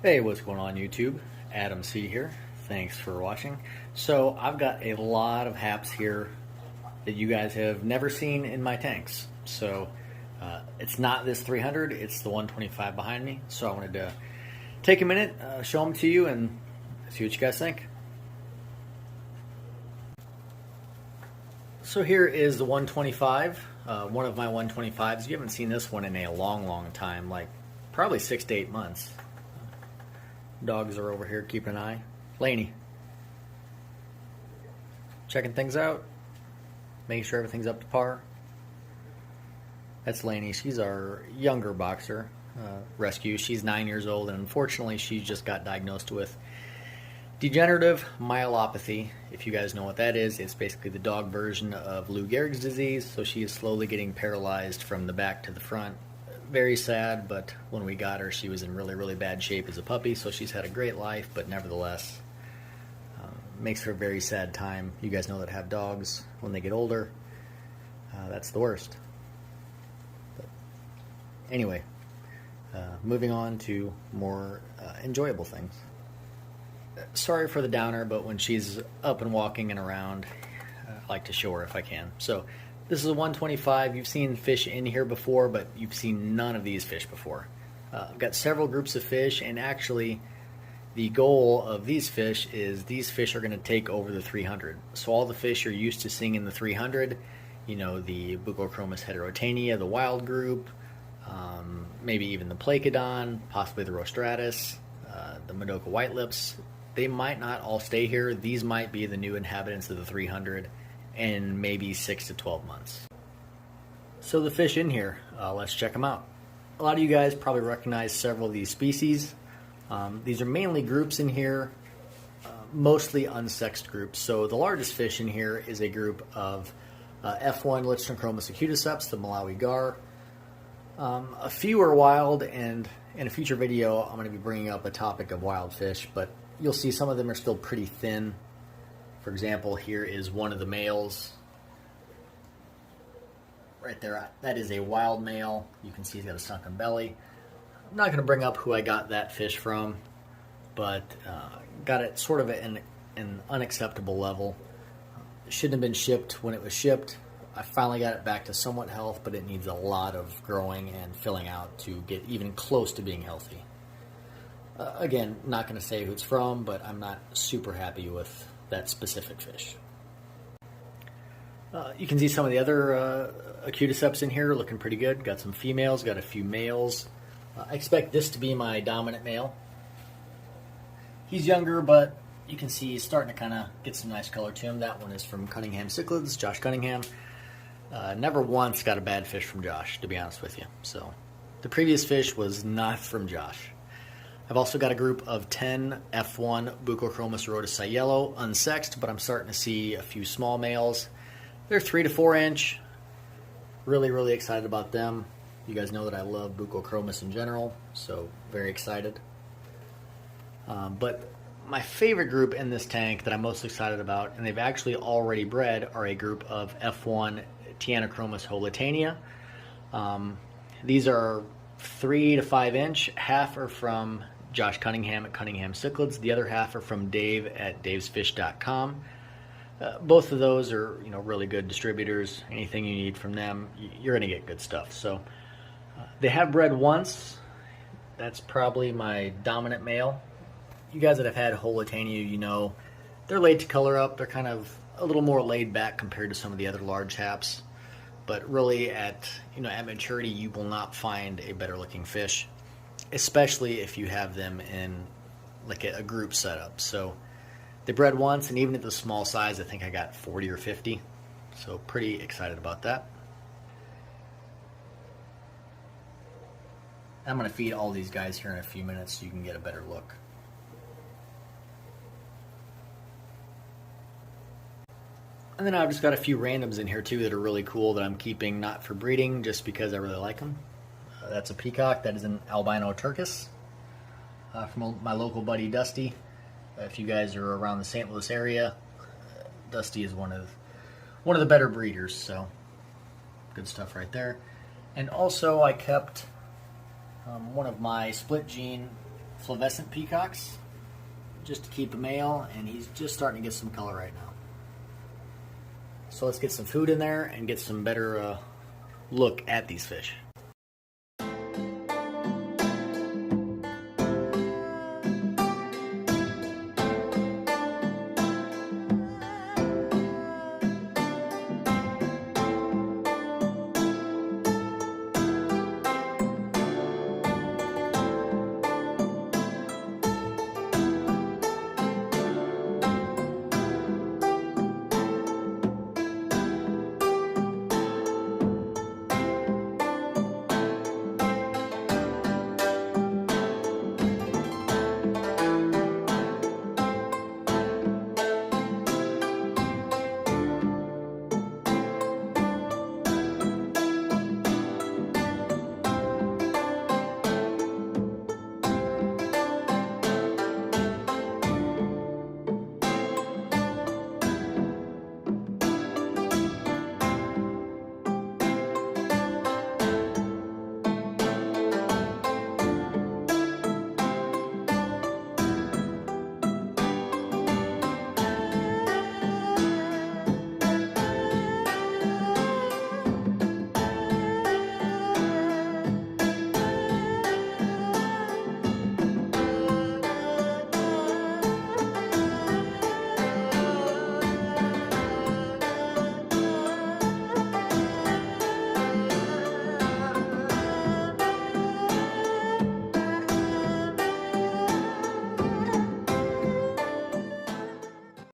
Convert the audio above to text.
Hey, what's going on YouTube? Adam C here. Thanks for watching. So I've got a lot of haps here that you guys have never seen in my tanks. So it's not this 300, it's the 125 behind me. So I wanted to take a minute, show them to you and see what you guys think. So here is the 125, one of my 125s. You haven't seen this one in a long time, like probably 6 to 8 months. Dogs are over here keeping an eye. Laney. Checking things out. Making sure everything's up to par. That's Laney. She's our younger boxer rescue. She's 9 years old, and unfortunately she just got diagnosed with degenerative myelopathy. If you guys know what that is, it's basically the dog version of Lou Gehrig's disease. So she is slowly getting paralyzed from the back to the front. Very sad, but when we got her, she was in really bad shape as a puppy, so she's had a great life, but nevertheless, makes for a very sad time. You guys know that have dogs, when they get older, that's the worst. But anyway, moving on to more enjoyable things. Sorry for the downer, but when she's up and walking and around, I like to show her if I can. So this is a 125. You've seen fish in here before, but you've seen none of these fish before. I've got several groups of fish, and actually the goal of these fish is these fish are going to take over the 300. So all the fish you're used to seeing in the 300, you know, the Buccochromis heterotania, the wild group, maybe even the Placodon, possibly the Rostratus, the Madoka whitelips, they might not all stay here. These might be the new inhabitants of the 300 in maybe 6 to 12 months. So the fish in here, let's check them out. A lot of you guys probably recognize several of these species. These are mainly groups in here, mostly unsexed groups. So the largest fish in here is a group of F1 Lichtenchromis acuticeps, the Malawi gar. A few are wild, and in a future video I'm going to be bringing up a topic of wild fish, but you'll see some of them are still pretty thin. For example, here is one of the males. Right there, that is a wild male. You can see he's got a sunken belly. I'm not going to bring up who I got that fish from, but got it sort of at an unacceptable level. It shouldn't have been shipped when it was shipped. I finally got it back to somewhat health, but it needs a lot of growing and filling out to get even close to being healthy. Again, not going to say who it's from, but I'm not super happy with that specific fish. You can see some of the other acuticeps in here looking pretty good. Got some females, got a few males. I expect this to be my dominant male. He's younger, but you can see he's starting to kind of get some nice color to him. That one is from Cunningham Cichlids, Josh Cunningham. Never once got a bad fish from Josh, to be honest with you. So the previous fish was not from Josh. I've also got a group of 10 F1 Buccochromis rhodesi yellow, unsexed, but I'm starting to see a few small males. They're 3 to 4 inch. Really excited about them. You guys know that I love Buccochromis in general, so very excited. But my favorite group in this tank that I'm most excited about, and they've actually already bred, are a group of F1 Tianochromis holitania. These are 3 to 5 inch. Half are from Josh Cunningham at Cunningham Cichlids. The other half are from Dave at davesfish.com. Both of those are, really good distributors. Anything you need from them, you're going to get good stuff. So they have bred once. That's probably my dominant male. You guys that have had holitania, they're late to color up. They're kind of a little more laid back compared to some of the other large haps. But really at maturity, you will not find a better looking fish, especially if you have them in like a group setup. So they bred once, and even at the small size, I think I got 40 or 50. So pretty excited about that. I'm going to feed all these guys here in a few minutes so you can get a better look. And then I've just got a few randoms in here too that are really cool that I'm keeping not for breeding, just because I really like them. That's a peacock. That is an albino turkis from my local buddy Dusty. If you guys are around the St. Louis area, Dusty is one of the better breeders, so good stuff right there. And also I kept one of my split gene fluorescent peacocks, just to keep a male, and he's just starting to get some color right now. So let's get some food in there and get some better look at these fish.